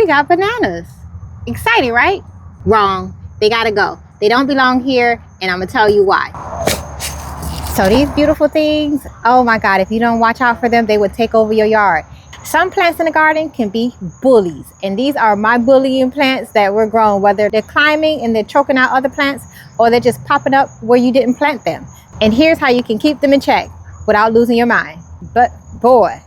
got bananas. Excited, right? Wrong. They gotta go. They don't belong here, and I'm gonna tell you why. So these beautiful things, oh my God, if you don't watch out for them, they would take over your yard. Some plants in the garden can be bullies, and these are my bullying plants that we're growing, whether they're climbing and they're choking out other plants, or they're just popping up where you didn't plant them. And here's how you can keep them in check without losing your mind. But boy,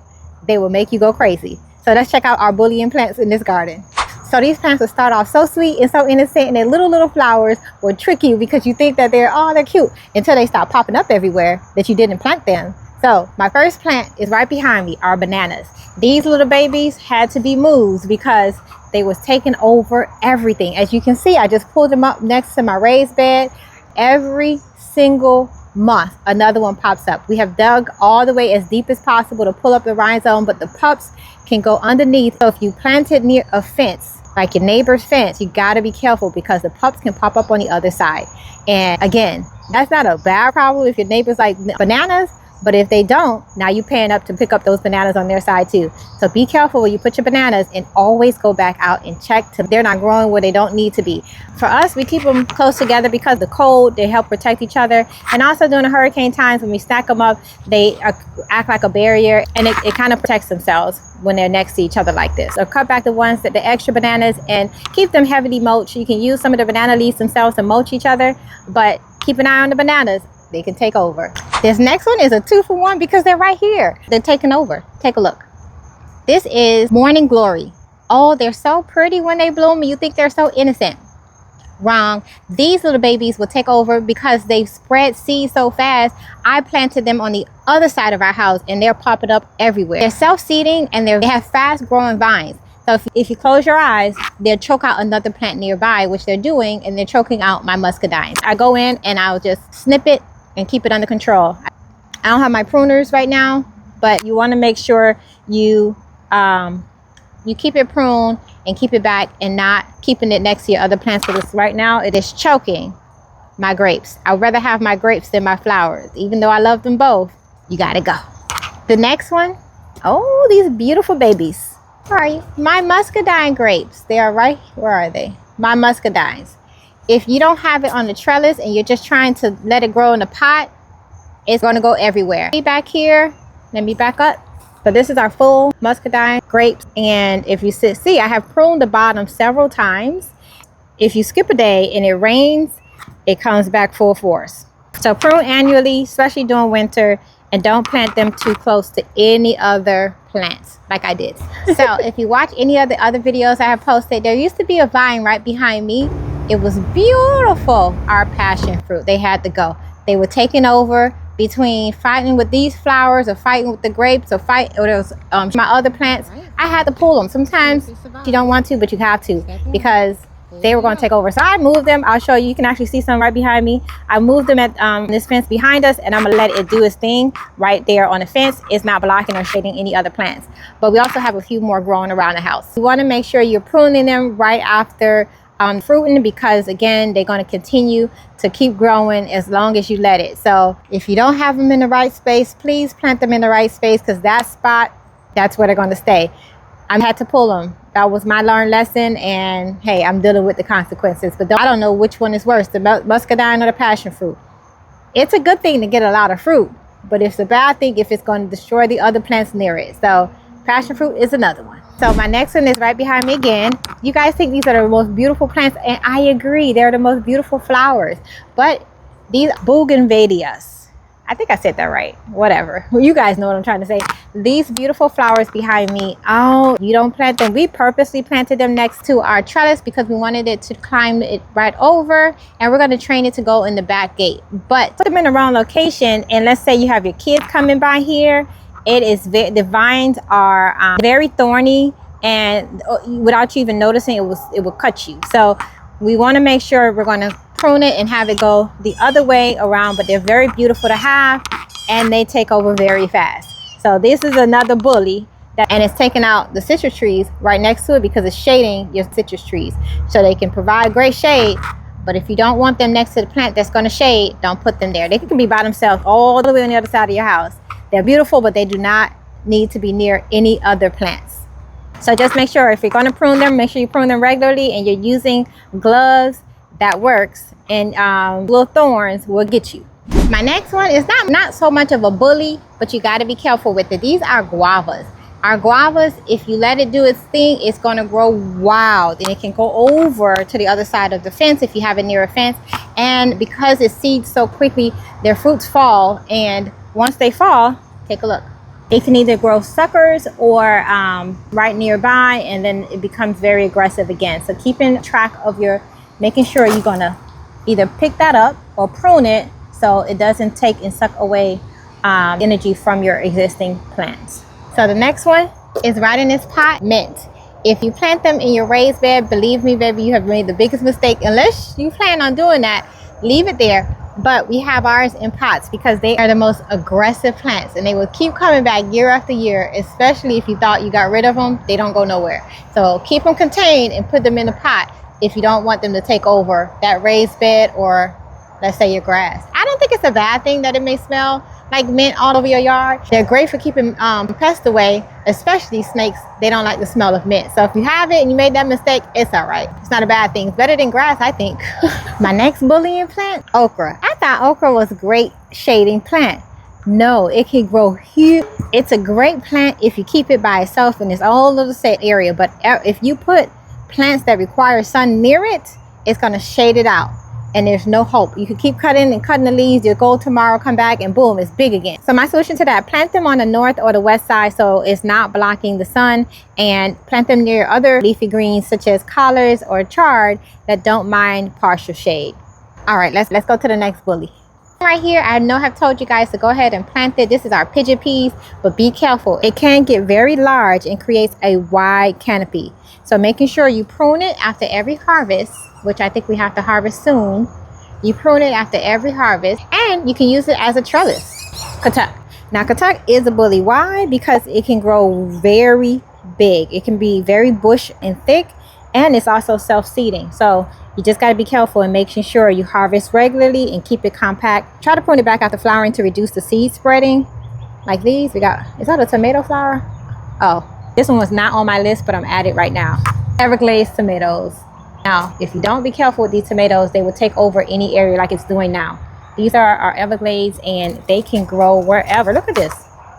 they will make you go crazy. So let's check out our bullying plants in this garden. So these plants will start off so sweet and so innocent, and their little flowers will trick you because you think that they're cute until they start popping up everywhere that you didn't plant them. So my first plant is right behind me, are bananas. These little babies had to be moved because they was taking over everything. As you can see, I just pulled them up next to my raised bed. Every single month, another one pops up. We have dug all the way as deep as possible to pull up the rhizome, but the pups can go underneath. So if you plant it near a fence, like your neighbor's fence, you got to be careful because the pups can pop up on the other side. And again, that's not a bad problem if your neighbors like bananas, but if they don't, now you're paying up to pick up those bananas on their side too. So be careful when you put your bananas, and always go back out and check to they're not growing where they don't need to be. For us, we keep them close together because the cold, they help protect each other. And also during the hurricane times, when we stack them up, they act like a barrier, and it kind of protects themselves when they're next to each other like this. So cut back the ones that the extra bananas and keep them heavily mulched. You can use some of the banana leaves themselves to mulch each other, but keep an eye on the bananas. They can take over. This next one is a 2-for-1 because they're right here. They're taking over. Take a look. This is morning glory. Oh, they're so pretty when they bloom. You think they're so innocent. Wrong. These little babies will take over because they spread seeds so fast. I planted them on the other side of our house, and they're popping up everywhere. They're self-seeding, and they have fast growing vines. So if you close your eyes, they'll choke out another plant nearby, which they're doing, and they're choking out my muscadines. I go in and I'll just snip it and keep it under control. I don't have my pruners right now, but you want to make sure you keep it pruned and keep it back, and not keeping it next to your other plants, because right now it is choking my grapes. I'd rather have my grapes than my flowers. Even though I love them both, you gotta go. The next one, oh, these beautiful babies. Where are you? My muscadine grapes. They are right, where are they? My muscadines. If you don't have it on the trellis and you're just trying to let it grow in a pot, it's going to go everywhere. Back here, let me back up. So this is our full muscadine grapes, and if you see, I have pruned the bottom several times. If you skip a day and it rains, it comes back full force. So prune annually, especially during winter, and don't plant them too close to any other plants like I did. So if you watch any of the other videos I have posted, there used to be a vine right behind me. It was beautiful. Our passion fruit, they had to go. They were taking over between fighting with these flowers or fighting with the grapes or those my other plants. I had to pull them. Sometimes you don't want to, but you have to, because they were going to take over. So I moved them. I'll show you. You can actually see some right behind me. I moved them at this fence behind us, and I'm going to let it do its thing right there on the fence. It's not blocking or shading any other plants. But we also have a few more growing around the house. You want to make sure you're pruning them right after fruiting, because again, they're going to continue to keep growing as long as you let it. So if you don't have them in the right space, please plant them in the right space, because that spot, that's where they're going to stay. I had to pull them. That was my learned lesson, and hey, I'm dealing with the consequences. But I don't know which one is worse, the muscadine or the passion fruit. It's a good thing to get a lot of fruit, but it's a bad thing if it's going to destroy the other plants near it. So passion fruit is another one. So my next one is right behind me again. You guys think these are the most beautiful plants, and I agree, they're the most beautiful flowers. But these Bougainvilleas, I think I said that right, whatever. Well, you guys know what I'm trying to say. These beautiful flowers behind me, oh, you don't plant them. We purposely planted them next to our trellis because we wanted it to climb it right over, and we're going to train it to go in the back gate. But put them in the wrong location, and let's say you have your kids coming by here. It is the vines are very thorny, and without you even noticing, it will cut you. So we want to make sure we're going to prune it and have it go the other way around. But they're very beautiful to have, and they take over very fast. So this is another bully, and it's taking out the citrus trees right next to it because it's shading your citrus trees, so they can provide great shade. But if you don't want them next to the plant that's going to shade, don't put them there. They can be by themselves all the way on the other side of your house. They're beautiful, but they do not need to be near any other plants. So just make sure if you're going to prune them, make sure you prune them regularly and you're using gloves that works, and little thorns will get you. My next one is not so much of a bully, but you got to be careful with it. These are guavas. Our guavas, if you let it do its thing, it's going to grow wild and it can go over to the other side of the fence if you have it near a fence. And because it seeds so quickly, their fruits fall, and once they fall, take a look. It can either grow suckers or right nearby, and then it becomes very aggressive again. So keeping track of making sure you're gonna either pick that up or prune it so it doesn't take and suck away energy from your existing plants. So the next one is right in this pot, mint. If you plant them in your raised bed, believe me, baby, you have made the biggest mistake. Unless you plan on doing that, leave it there. But we have ours in pots because they are the most aggressive plants, and they will keep coming back year after year, especially if you thought you got rid of them. They don't go nowhere. So keep them contained and put them in a pot if you don't want them to take over that raised bed, or let's say your grass. I don't think it's a bad thing that it may smell like mint all over your yard. They're great for keeping pests away, especially snakes. They don't like the smell of mint. So if you have it and you made that mistake, it's all right. It's not a bad thing. It's better than grass, I think. My next bullying plant, okra. I thought okra was a great shading plant. No, it can grow huge. It's a great plant if you keep it by itself in its own little set area. But if you put plants that require sun near it, it's going to shade it out. And there's no hope. You can keep cutting the leaves. You'll go tomorrow, come back, and boom, it's big again. So my solution to that, plant them on the north or the west side so it's not blocking the sun, and plant them near other leafy greens such as collards or chard that don't mind partial shade. All right, let's go to the next bully. Right here, I know I've told you guys to go ahead and plant it. This is our pigeon peas, but be careful. It can get very large and creates a wide canopy. So making sure you prune it after every harvest, which I think we have to harvest soon. You prune it after every harvest, and you can use it as a trellis. Kuck. Now Kuck is a bully. Why? Because it can grow very big. It can be very bush and thick, and it's also self-seeding. So you just got to be careful and making sure you harvest regularly and keep it compact. Try to prune it back after flowering to reduce the seed spreading. Like these, we got, is that a tomato flower? Oh, this one was not on my list, but I'm at it right now. Everglades tomatoes. Now, if you don't be careful with these tomatoes, they will take over any area like it's doing now. These are our Everglades, and they can grow wherever. Look at this.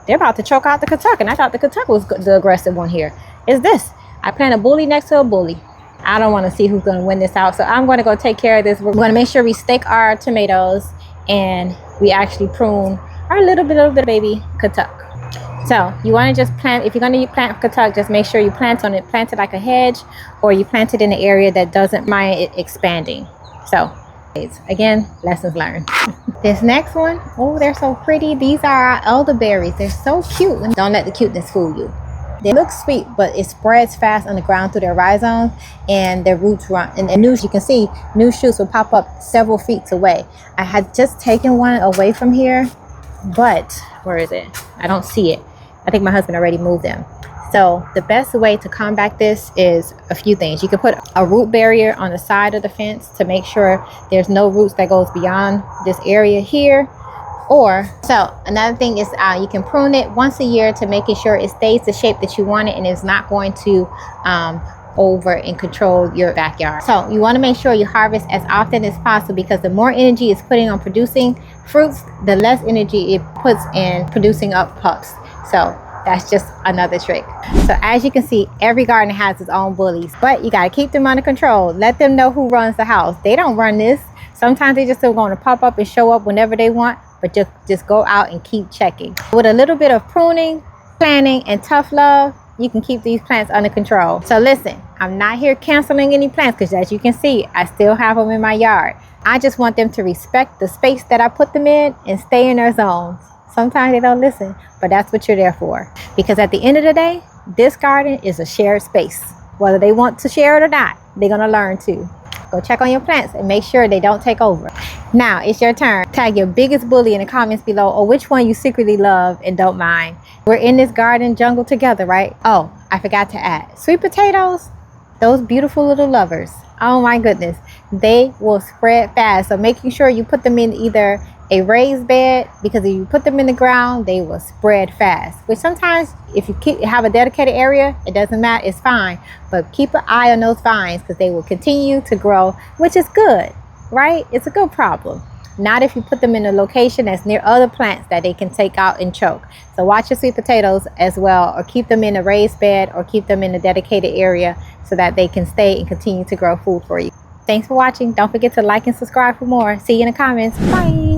They're about to choke out the Kuck, and I thought the Kuck was the aggressive one here. Is this? I plant a bully next to a bully. I don't want to see who's going to win this out, so I'm going to go take care of this. We're going to make sure we stake our tomatoes, and we actually prune our little bit baby Kuck. So you want to just plant, if you're going to plant Kuck, just make sure you plant it like a hedge, or you plant it in an area that doesn't mind it expanding. So again, lessons learned. This next one, oh, they're so pretty. These are our elderberries. They're so cute. Don't let the cuteness fool you. They look sweet, but it spreads fast on the ground through their rhizomes, and their roots run. And you can see new shoots will pop up several feet away. I had just taken one away from here, but where is it? I don't see it. I think my husband already moved them. So the best way to combat this is a few things. You can put a root barrier on the side of the fence to make sure there's no roots that goes beyond this area here. So another thing is you can prune it once a year to making sure it stays the shape that you want it, and it's not going to over and control your backyard. So you want to make sure you harvest as often as possible, because the more energy it's putting on producing fruits, the less energy it puts in producing up pups. So that's just another trick. So as you can see, every garden has its own bullies, but you got to keep them under control. Let them know who runs the house. They don't run this. Sometimes they just still going to pop up and show up whenever they want, but just go out and keep checking. With a little bit of pruning, planting, and tough love, you can keep these plants under control. So listen, I'm not here canceling any plants, because as you can see, I still have them in my yard. I just want them to respect the space that I put them in and stay in their zones. Sometimes they don't listen, but that's what you're there for. Because at the end of the day, this garden is a shared space. Whether they want to share it or not, they're gonna learn to. Go check on your plants and make sure they don't take over. Now it's your turn. Tag your biggest bully in the comments below, or which one you secretly love and don't mind. We're in this garden jungle together, right? Oh, I forgot to add, sweet potatoes, those beautiful little lovers. Oh my goodness, they will spread fast. So making sure you put them in either a raised bed, because if you put them in the ground, they will spread fast. Which sometimes if you have a dedicated area, it doesn't matter, it's fine. But keep an eye on those vines because they will continue to grow, which is good, right? It's a good problem. Not if you put them in a location that's near other plants that they can take out and choke. So watch your sweet potatoes as well, or keep them in a raised bed, or keep them in a dedicated area so that they can stay and continue to grow food for you. Thanks for watching. Don't forget to like and subscribe for more. See you in the comments. Bye.